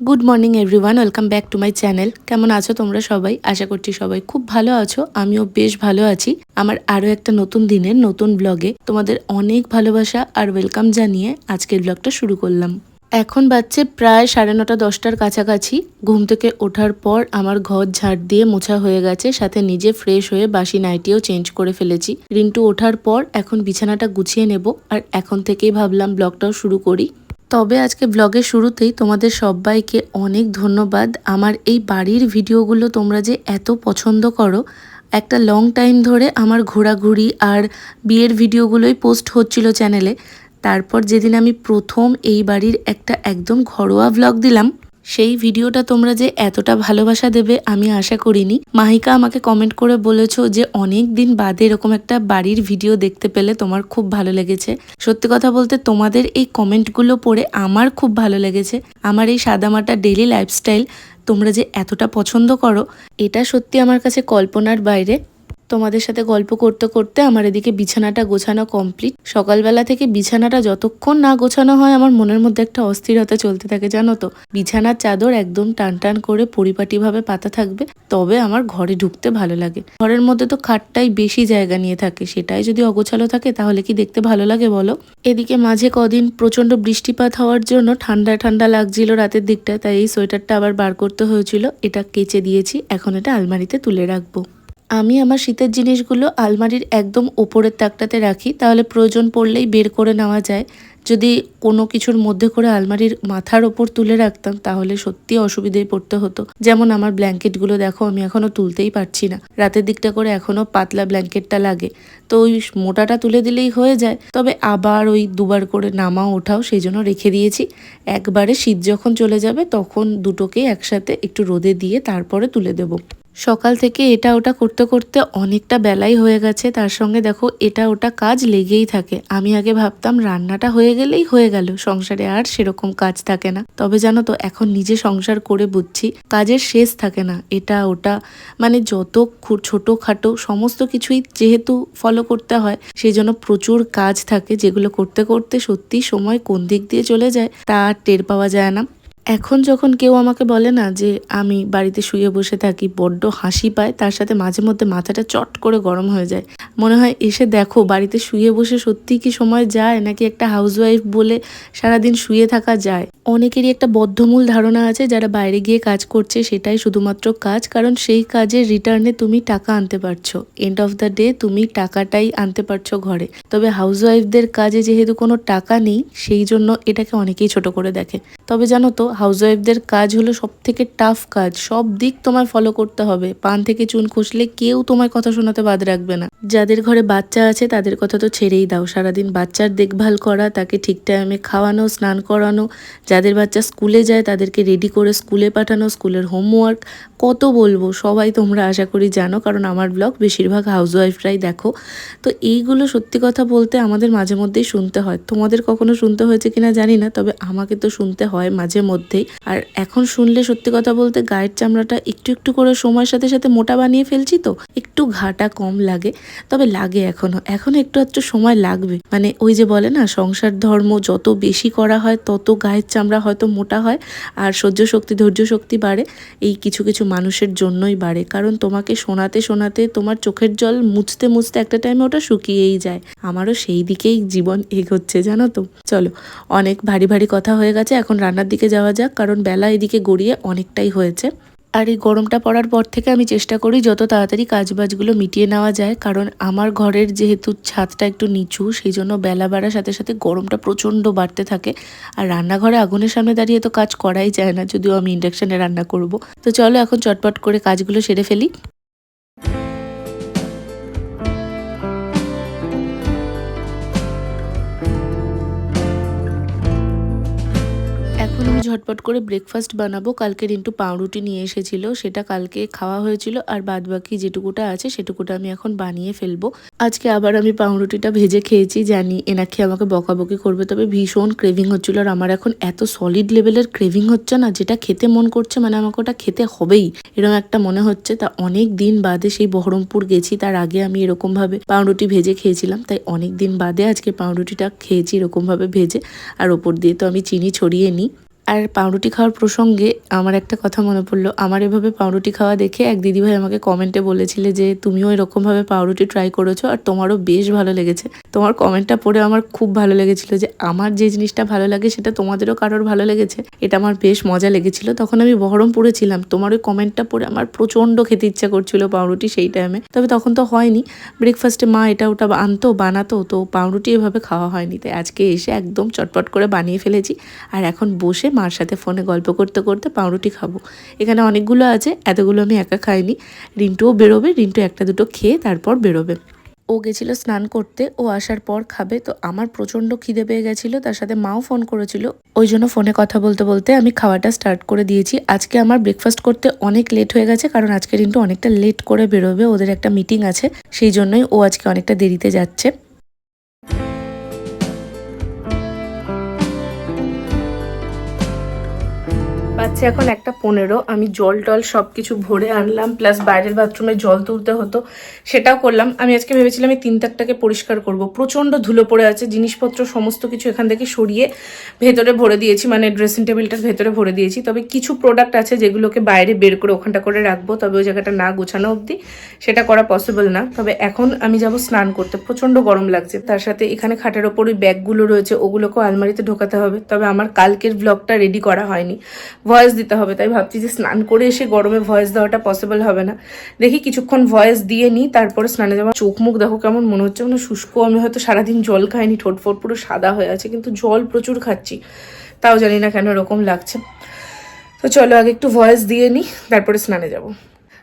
Good morning everyone, welcome back to my channel. কেমন আছো তোমরা সবাই? আশা করছি সবাই খুব ভালো আছো। আমিও বেশ ভালো আছি। আমার আরও একটা নতুন দিনের নতুন ব্লগে তোমাদের অনেক ভালোবাসা আর ওয়েলকাম জানিয়ে আজকের ব্লগটা শুরু করলাম। এখন বাজছে প্রায় 9:30-10টার কাছাকাছি। ঘুম থেকে ওঠার পর আমার ঘর ঝাড় দিয়ে মোছা হয়ে গেছে, সাথে নিজে ফ্রেশ হয়ে বাসি নাইটিও চেঞ্জ করে ফেলেছি। রিন্টু ওঠার পর এখন বিছানাটা গুছিয়ে নেব, আর এখন থেকেই ভাবলাম ব্লগটাও শুরু করি। তবে আজকে ব্লগের শুরুতেই তোমাদের সবাইকে অনেক ধন্যবাদ। আমার এই বাড়ির ভিডিওগুলো তোমরা যে এত পছন্দ করো। একটা লং টাইম ধরে আমার ঘোরাঘুরি আর বিয়ের ভিডিওগুলোই পোস্ট হচ্ছিল চ্যানেলে। তারপর যেদিন আমি প্রথম এই বাড়ির একটা একদম ঘরোয়া ব্লগ দিলাম, সেই ভিডিওটা তোমরা যে এতটা ভালোবাসা দেবে আমি আশা করিনি। মাহিকা আমাকে কমেন্ট করে বলেছো যে অনেক দিন বাদে এরকম একটা বাড়ির ভিডিও দেখতে পেলে তোমার খুব ভালো লেগেছে। সত্যি কথা বলতে তোমাদের এই কমেন্টগুলো পড়ে আমার খুব ভালো লেগেছে। আমার এই সাদামাটা ডেইলি লাইফস্টাইল তোমরা যে এতটা পছন্দ করো, এটা সত্যি আমার কাছে কল্পনার বাইরে। তোমাদের সাথে গল্প করতে করতে আমার এদিকে বিছানাটা গোছানো কমপ্লিট। সকালবেলা থেকে বিছানাটা যতক্ষণ না গোছানো হয় আমার মনের মধ্যে একটা অস্থিরতা চলতে থাকে, জানো তো। বিছানার চাদর একদম টান টান করে পরিপাটিভাবে পাতা থাকবে, তবে আমার ঘরে ঢুকতে ভালো লাগে। ঘরের মধ্যে তো খাটটাই বেশি জায়গা নিয়ে থাকে, সেটাই যদি অগোছালো থাকে তাহলে কি দেখতে ভালো লাগে বলো। এদিকে মাঝে কদিন প্রচন্ড বৃষ্টিপাত হওয়ার জন্য ঠান্ডা ঠান্ডা লাগছিল রাতের দিকটা, তাই এই সোয়েটারটা আবার বার করতে হয়েছিল। এটা কেচে দিয়েছি, এখন এটা আলমারিতে তুলে রাখবো। আমি আমার শীতের জিনিসগুলো আলমারির একদম ওপরের তাকটাতে রাখি, তাহলে প্রয়োজন পড়লেই বের করে নেওয়া যায়। যদি কোনো কিছুর মধ্যে করে আলমারির মাথার ওপর তুলে রাখতাম তাহলে সত্যি অসুবিধায় পড়তে হতো। যেমন আমার ব্ল্যাঙ্কেটগুলো দেখো, আমি এখনো তুলতেই পারছি না। রাতের দিকটা করে এখনো পাতলা ব্ল্যাঙ্কেটটা লাগে, তো ওই মোটাটা তুলে দিলেই হয়ে যায়। তবে আবার ওই দুবার করে নামা ওঠাও, সেই জন্য রেখে দিয়েছি। একবারে শীত যখন চলে যাবে তখন দুটোকেই একসাথে একটু রোদে দিয়ে তারপরে তুলে দেবো। সকাল থেকে এটা ওটা করতে করতে অনেকটা বেলাই হয়ে গেছে। তার সঙ্গে দেখো এটা ওটা কাজ লেগেই থাকে। আমি আগে ভাবতাম রান্নাটা হয়ে গেলেই হয়ে গেল, সংসারে আর সেরকম কাজ থাকে না। তবে জানো তো, এখন নিজে সংসার করে বুঝছি কাজের শেষ থাকে না। এটা ওটা মানে যত ছোটোখাটো সমস্ত কিছুই যেহেতু ফলো করতে হয়, সেই জন্য প্রচুর কাজ থাকে, যেগুলো করতে করতে সত্যি সময় কোন দিক দিয়ে চলে যায় তা টের পাওয়া যায় না। এখন যখন কেউ আমাকে বলে না যে আমি বাড়িতে শুয়ে বসে থাকি, বড্ড হাসি পায়, তার সাথে মাঝে মধ্যে মাথাটা চট করে গরম হয়ে যায়। মনে হয় এসে দেখো বাড়িতে শুয়ে বসে সত্যি কি সময় যায়, নাকি একটা হাউসওয়াইফ বলে সারাদিন শুয়ে থাকা যায়। অনেকেরই একটা বদ্ধমূল ধারণা আছে যারা বাইরে গিয়ে কাজ করছে সেটাই শুধুমাত্র কাজ, কারণ সেই কাজের রিটার্নে তুমি টাকা আনতে পারছো। এন্ড অফ দ্য ডে তুমি টাকাটাই আনতে পারছো ঘরে। তবে হাউসওয়াইফদের কাজে যেহেতু কোনো টাকা নেই, সেই জন্য এটাকে অনেকেই ছোট করে দেখে। তবে জানো তো, হাউসওয়াইফদের কাজ হলো সব থেকে টাফ কাজ। সব দিক তোমায় ফলো করতে হবে। পান থেকে চুন খসলে কেউ তোমায় কথা শোনাতে বাদ রাখবে না। যাদের ঘরে বাচ্চা আছে তাদের কথা তো ছেড়েই দাও, সারাদিন বাচ্চার দেখভাল করা, তাকে ঠিক টাইমে খাওয়ানো, স্নান করানো। যাদের বাচ্চা স্কুলে যায় তাদেরকে রেডি করে স্কুলে পাঠানো, স্কুলের হোমওয়ার্ক, কত বলবো। সবাই তোমরা আশা করি জানো, কারণ আমার ব্লগ বেশিরভাগ হাউসওয়াইফরাই দেখো। তো এইগুলো সত্যি কথা বলতে আমাদের মাঝে মধ্যেই শুনতে হয়। তোমাদের কখনো শুনতে হয়েছে কিনা জানি না, তবে আমাকে তো শুনতে হয় মাঝে মধ্যেই। আর এখন শুনলে সত্যি কথা বলতে গায়ের চামড়াটা একটু একটু করে সময়ের সাথে সাথে মোটা বানিয়ে ফেলছি, তো একটু ঘাটা কম লাগে। তবে লাগে এখনো একটু একটু সময় লাগবে। মানে ওই যে বলে না, সংসার ধর্ম যত বেশি করা হয় তত গায়ের চামড়া হয়তো মোটা হয়, আর সহ্য শক্তি ধৈর্য শক্তি বাড়ে। এই কিছু কিছু মানুষের জন্যই বাড়ে, কারণ তোমাকে শোনাতে শোনাতে তোমার চোখের জল মুছতে মুছতে একটা টাইমে ওটা শুকিয়েই যায়। আমারও সেই দিকেই জীবন এগোচ্ছে, জানো তো। চলো, অনেক ভারী ভারী কথা হয়ে গেছে, এখন রান্নার দিকে যাওয়া যাক, কারণ বেলা এদিকে গড়িয়ে অনেকটাই হয়েছে। আর এই গরমটা পড়ার পর থেকে আমি চেষ্টা করি যত তাড়াতাড়ি কাজবাজগুলো মিটিয়ে নেওয়া যায়, কারণ আমার ঘরের যেহেতু ছাদটা একটু নিচু, সেই জন্য বেলা বাড়ার সাথে সাথে গরমটা প্রচণ্ড বাড়তে থাকে। আর রান্নাঘরে আগুনের সামনে দাঁড়িয়ে তো কাজ করাই যায় না, যদিও আমি ইন্ডাকশানে রান্না করব। তো চলো এখন চটপট করে কাজগুলো সেরে ফেলি। এখন আমি ঝটপট করে ব্রেকফাস্ট বানাবো। কালকে রিন্টু পাউরুটি নিয়ে এসেছিল, সেটা কালকে খাওয়া হয়েছিল, আর বাদবাকি যেটুকুটা আছে সেটুকুটা আমি এখন বানিয়ে ফেলবো। আজকে আবার আমি পাউরুটিটা ভেজে খেয়েছি, জানি এনাকে আমাকে বকাবকি করবে, তবে ভীষণ ক্রেভিং হচ্ছিল। আর আমার এখন এত সলিড লেভেলের ক্রেভিং হচ্ছে না, যেটা খেতে মন করছে, মানে আমাকে ওটা খেতে হবেই এরকম একটা মনে হচ্ছে। তা অনেক দিন বাদে সেই বহরমপুর গেছি, তার আগে আমি এরকমভাবে পাউরুটি ভেজে খেয়েছিলাম, তাই অনেক দিন বাদে আজকে পাউরুটিটা খেয়েছি এরকমভাবে ভেজে। আর ওপর দিয়ে তো আমি চিনি ছড়িয়ে নিই। আর পাউরুটি খাওয়ার প্রসঙ্গে আমার একটা কথা মনে পড়লো। আমার এভাবে পাউরুটি খাওয়া দেখে এক দিদিভাই আমাকে কমেন্টে বলেছিলে যে তুমিও এরকমভাবে পাউরুটি ট্রাই করেছো আর তোমারও বেশ ভালো লেগেছে। তোমার কমেন্টটা পড়ে আমার খুব ভালো লেগেছিল যে আমার যে জিনিসটা ভালো লাগে সেটা তোমাদেরও কারোর ভালো লেগেছে। এটা আমার বেশ মজা লেগেছিল। তখন আমি বহরমপুরে ছিলাম, তোমার ওই কমেন্টটা পড়ে আমার প্রচণ্ড খেতে ইচ্ছা করছিল পাউরুটি সেই টাইমে। তবে তখন তো হয়নি, ব্রেকফাস্টে মা এটা ওটা বানাতো, তো পাউরুটি এভাবে খাওয়া হয়নি। তাই আজকে এসে একদম চটপট করে বানিয়ে ফেলেছি আর এখন বসে মার সাথে ফোনে গল্প করতে করতে পাউরুটি খাবো। এখানে অনেকগুলো আছে, এতগুলো আমি একা খাইনি। রিন্টুও বেরোবে, রিন্টু একটা দুটো খেয়ে তারপর বেরোবে। ও গেছিল স্নান করতে, ও আসার পর খাবে। তো আমার প্রচণ্ড খিদে পেয়ে গেছিলো, তার সাথে মাও ফোন করেছিল, ওই জন্য ফোনে কথা বলতে বলতে আমি খাওয়াটা স্টার্ট করে দিয়েছি। আজকে আমার ব্রেকফাস্ট করতে অনেক লেট হয়ে গেছে, কারণ আজকে রিন্টু অনেকটা লেট করে বেরোবে, ওদের একটা মিটিং আছে, সেই জন্যই ও আজকে অনেকটা দেরিতে যাচ্ছে। বাচ্চা এখন 1:15। আমি জল টল সব কিছু ভরে আনলাম, প্লাস বাইরের বাথরুমে জল তুলতে হতো, সেটাও করলাম। আমি আজকে ভেবেছিলাম এই 3 তাকটাকে পরিষ্কার করব। প্রচণ্ড ধুলো পড়ে আছে, জিনিসপত্র সমস্ত কিছু এখান থেকে সরিয়ে ভেতরে ভরে দিয়েছি, মানে ড্রেসিং টেবিলটার ভেতরে ভরে দিয়েছি। তবে কিছু প্রোডাক্ট আছে যেগুলোকে বাইরে বের করে ওখানটা করে রাখবো, তবে ওই জায়গাটা না গোছানো অবধি সেটা করা পসিবল না। তবে এখন আমি যাব স্নান করতে, প্রচণ্ড গরম লাগছে। তার সাথে এখানে খাটের ওপর ওই ব্যাগগুলো রয়েছে, ওগুলোকেও আলমারিতে ঢোকাতে হবে। তবে আমার কালকের ব্লগটা রেডি করা হয়নি, ভয়েস দিতে হবে, তাই ভাবছি যে স্নান করে এসে গরমে ভয়েস দেওয়াটা পসিবল হবে না। দেখি কিছুক্ষণ ভয়েস দিয়ে নিই, তারপরে স্নানে যাবো। চোখ মুখ দেখো কেমন মনে হচ্ছে, মানে শুষ্ক। আমি হয়তো সারাদিন জল খাইনি, ঠোঁট ফোট পুরো সাদা হয়ে আছে, কিন্তু জল প্রচুর খাচ্ছি, তাও জানি না কেন এরকম লাগছে। তো চলো আগে একটু ভয়েস দিয়ে নিই, তারপরে স্নানে যাব।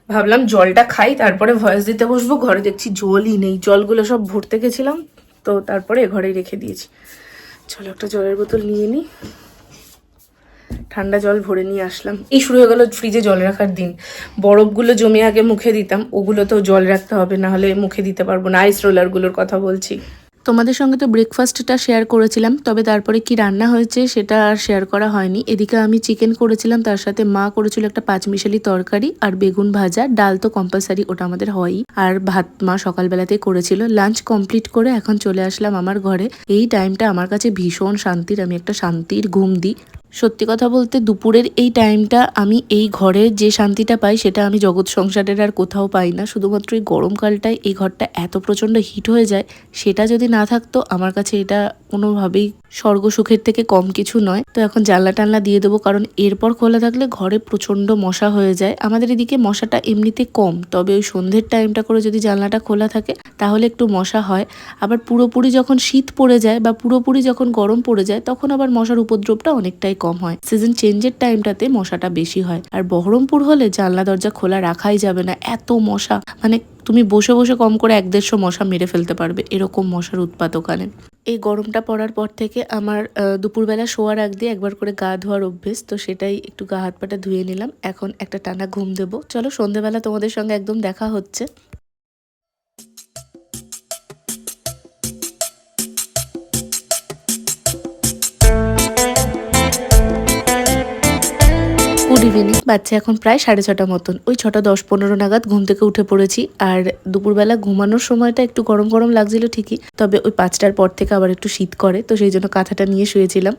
ভাবলাম জলটা খাই তারপরে ভয়েস দিতে বসবো। ঘরে দেখছি জলই নেই, জলগুলো সব ভরতে গেছিলাম, তো তারপরে ঘরেই রেখে দিয়েছি। চলো একটা জলের বোতল নিয়ে নিই, ঠান্ডা জল ভরে নিয়ে আসলাম। এই শুরু হয়ে গেল ফ্রিজে জল রাখার দিন। বরফগুলো জমে আগে মুখে দিতাম, ওগুলো তো জল রাখতে হবে, না হলে মুখে দিতে পারবো না। আইস রোলারগুলোর কথা বলছি। তোমাদের সঙ্গে তো ব্রেকফাস্টটা শেয়ার করেছিলাম, তবে তারপরে কি রান্না হয়েছে সেটা আর শেয়ার করা হয়নি। এদিকে আমি চিকেন করেছিলাম, তার সাথে মা করেছিল একটা পাঁচমিশালি তরকারি আর বেগুন ভাজা। ডাল তো কম্পালসারি, ওটা আমাদের হয়ই। আর ভাত মা সকালবেলাতেই করেছিল। লাঞ্চ কমপ্লিট করে এখন চলে আসলাম আমার ঘরে। এই টাইমটা আমার কাছে ভীষণ শান্তির, আমি একটা শান্তির ঘুম দিই। সত্যি কথা বলতে দুপুরের এই টাইমটা আমি এই ঘরে যে শান্তিটা পাই সেটা আমি জগৎ সংসারের আর কোথাও পাই না। শুধুমাত্র এই গরমকালটায় এই ঘরটা এত প্রচণ্ড হিট হয়ে যায়, সেটা যদি না থাকতো আমার কাছে এটা কোনোভাবেই স্বর্গ সুখের থেকে কম কিছু নয়। তো এখন জানলা টানলা দিয়ে দেবো, কারণ এরপর খোলা থাকলে ঘরে প্রচণ্ড মশা হয়ে যায়। আমাদের এদিকে মশাটা এমনিতে কম, তবে ওই সন্ধ্যের টাইমটা করে যদি জানলাটা খোলা থাকে তাহলে একটু মশা হয়। আবার পুরোপুরি যখন শীত পড়ে যায় বা পুরোপুরি যখন গরম পড়ে যায় তখন আবার মশার উপদ্রবটা অনেকটাই কম হয়। সিজন চেঞ্জের টাইমটাতে মশাটা বেশি হয়। আর বহরমপুর হলে জানলা দরজা খোলা রাখাই যাবে না, এত মশা, মানে তুমি বসে বসে কম করে 1-150 মশা মেরে ফেলতে পারবে, এরকম মশার উৎপাত ওখানে। এই গরমটা পড়ার পর থেকে আমার দুপুরবেলা শোয়ার আগ দিয়ে একবার করে গা ধোয়ার অভ্যেস, তো সেটাই একটু গা হাত পাটা ধুয়ে নিলাম। এখন একটা টানা ঘুম দেবো। চলো সন্ধ্যেবেলা তোমাদের সঙ্গে একদম দেখা হচ্ছে। Good evening. বাচ্চা এখন প্রায় 6:30 মতন, ওই 6:10-15 নাগাদ ঘুম থেকে উঠে পড়েছি। আর দুপুরবেলা ঘুমানোর সময়টা একটু গরম গরম লাগছিল ঠিকই, তবে ওই 5টার পর থেকে আবার একটু শীত করে, তো সেই জন্য কাঁথাটা নিয়ে শুয়েছিলাম।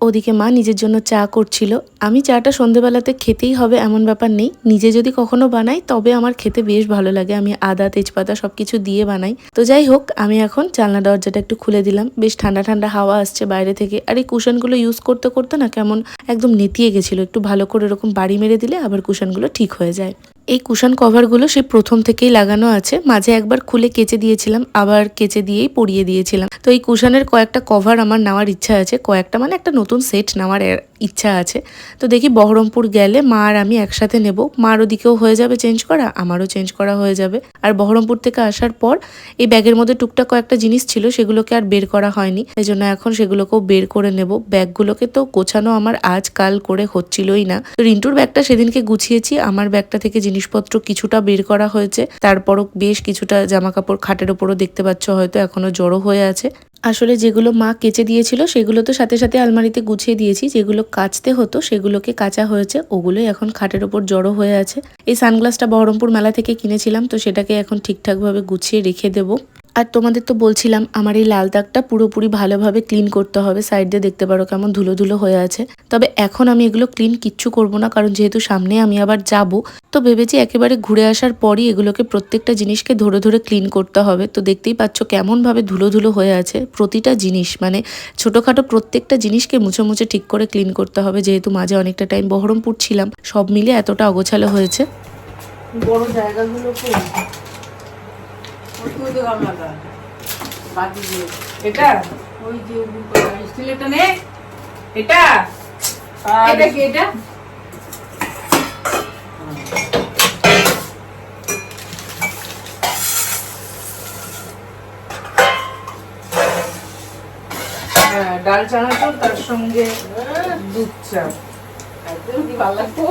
ওদিকে মা নিজের জন্য চা করছিল। আমি চাটা সন্ধেবেলাতে খেতেই হবে এমন ব্যাপার নেই, নিজে যদি কখনো বানাই তবে আমার খেতে বেশ ভালো লাগে। আমি আদা তেজপাতা সবকিছু দিয়ে বানাই। তো যাই হোক, আমি এখন জানলা দরজাটা একটু খুলে দিলাম, বেশ ঠান্ডা ঠান্ডা হাওয়া আসছে বাইরে থেকে। আর এই কুশনগুলো ইউজ করতে করতে না কেমন একদম নেতিয়ে গেছিল, একটু ভালো করে এরকম বাড়ি মেরে দিলে আবার কুশনগুলো ঠিক হয়ে যায়। এই কুশন কভারগুলো সেই প্রথম থেকেই লাগানো আছে, মাঝে একবার খুলে কেচে দিয়েছিলাম, আবার কেচে দিয়েই পরিয়ে দিয়েছিলাম। তো এই কুশনের কয়েকটা কভার আমার নেওয়ার ইচ্ছা আছে, কয়েকটা মানে একটা নতুন সেট নেওয়ার ইচ্ছা আছে। তো দেখি বহরমপুর গেলে মা আর আমি একসাথে নেব, মার ওদিকেও হয়ে যাবে চেঞ্জ করা, আমারও চেঞ্জ করা হয়ে যাবে। আর বহরমপুর থেকে আসার পর এই ব্যাগের মধ্যে টুকটাক কয়েকটা জিনিস ছিল, সেগুলোকে আর বের করা হয়নি, এই জন্য এখন সেগুলোকেও বের করে নেব। ব্যাগগুলোকে তো গোছানো আমার আজ কাল করে হচ্ছিলই না। তো রিন্টুর ব্যাগটা সেদিনকে গুছিয়েছি, আমার ব্যাগটা থেকে জিনিসপত্র কিছুটা বের করা হয়েছে, তারপরও বেশ কিছুটা জামা কাপড় খাটের ওপরও দেখতে পাচ্ছ হয়তো এখনো জড়ো হয়ে আছে। আসলে যেগুলো মা কেচে দিয়েছিল সেগুলো তো সাথে সাথে আলমারিতে গুছিয়ে দিয়েছি, যেগুলো কাচতে হতো সেগুলোকে কাচা হয়েছে, ওগুলোই এখন খাটের ওপর জড়ো হয়ে আছে। এই সানগ্লাসটা বহরমপুর মেলা থেকে কিনেছিলাম, তো সেটাকে এখন ঠিকঠাকভাবে গুছিয়ে রেখে দেবো। আর তোমাদের তো বলছিলাম আমার এই লাল দাগটা পুরোপুরি ভালোভাবে ক্লিন করতে হবে। সাইড দিয়ে দেখতে পারো কেমন ধুলো ধুলো হয়ে আছে। তবে এখন আমি এগুলো ক্লিন কিচ্ছু করব না, কারণ যেহেতু সামনে আমি আবার যাব, তো ভেবেছি একেবারে ঘুরে আসার পরই এগুলোকে প্রত্যেকটা জিনিসকে ধরে ধরে ক্লিন করতে হবে। তো দেখতেই পাচ্ছ কেমনভাবে ধুলো ধুলো হয়ে আছে। প্রতিটা জিনিস মানে ছোটোখাটো প্রত্যেকটা জিনিসকে মুছে মুছে ঠিক করে ক্লিন করতে হবে, যেহেতু মাঝে অনেকটা টাইম বহরমপুর ছিলাম, সব মিলে এতটা অগোছালো হয়েছে। বড় জায়গাগুলো এটা ওই যে স্টিলেরটা নে, এটা এটা কি এটা ডাল চানাচুর তার সঙ্গে দুধ চা, একদম কি ভালো লাগতো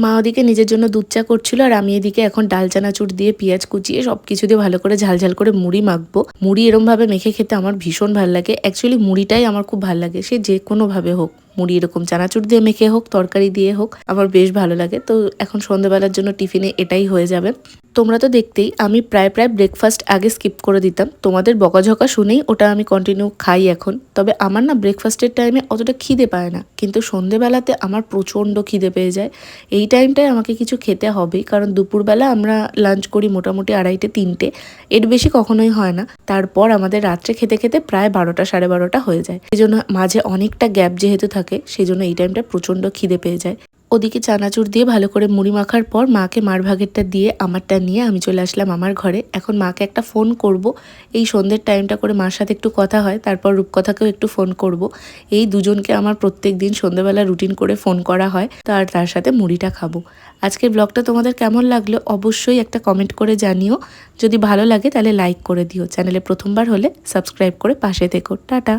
মা ওদিকে নিজের জন্য দুধ চা করছিল, আর আমি এদিকে এখন ডাল চানাচুর দিয়ে পেঁয়াজ কুচিয়ে সবকিছু দিয়ে ভালো করে ঝালঝাল করে মুড়ি মাখবো। মুড়ি এরম ভাবে মেখে খেতে আমার ভীষণ ভালো লাগে। অ্যাকচুয়ালি মুড়িটাই আমার খুব ভালো লাগে, সে যে কোনো ভাবে হোক, মুড়ি এরকম চানাচুর দিয়ে মেখে হোক, তরকারি দিয়ে হোক, আমার বেশ ভালো লাগে। তো এখন সন্ধ্যাবেলার জন্য টিফিনে এটাই হয়ে যাবে। তোমরা তো দেখতেই আমি প্রায় ব্রেকফাস্ট আগে স্কিপ করে দিতাম, তোমাদের বকাঝকা শুনেই ওটা আমি কন্টিনিউ খাই এখন। তবে আমার না ব্রেকফাস্টের টাইমে অতটা খিদে পায় না, কিন্তু সন্ধেবেলাতে আমার প্রচণ্ড খিদে পেয়ে যায়। এই টাইমটায় আমাকে কিছু খেতে হবেই, কারণ দুপুরবেলা আমরা লাঞ্চ করি মোটামুটি 2:30-3টে, এর বেশি কখনোই হয় না। তারপর আমাদের রাত্রে খেতে খেতে প্রায় 12টা 12:30 হয়ে যায়। এই জন্য মাঝে অনেকটা গ্যাপ যেহেতু থাকে, সেই জন্য এই টাইমটা প্রচণ্ড খিদে পেয়ে যায়। ওদিকে চানাচুর দিয়ে ভালো করে মুড়ি মাখার পর মাকে মার ভাগেরটা দিয়ে আমারটা নিয়ে আমি চলে আসলাম আমার ঘরে। এখন মাকে একটা ফোন করব, এই সন্ধ্যের টাইমটা করে মার সাথে একটু কথা হয়, তারপর রূপকথাকেও একটু ফোন করব। এই দুজনকে আমার প্রত্যেক দিন সন্ধ্যেবেলা রুটিন করে ফোন করা হয়, তার সাথে মুড়িটা খাবো। আজকের ব্লগটা তোমাদের কেমন লাগলো অবশ্যই একটা কমেন্ট করে জানিও। যদি ভালো লাগে তাহলে লাইক করে দিও, চ্যানেলে প্রথমবার হলে সাবস্ক্রাইব করে পাশে থেকো। টাটা।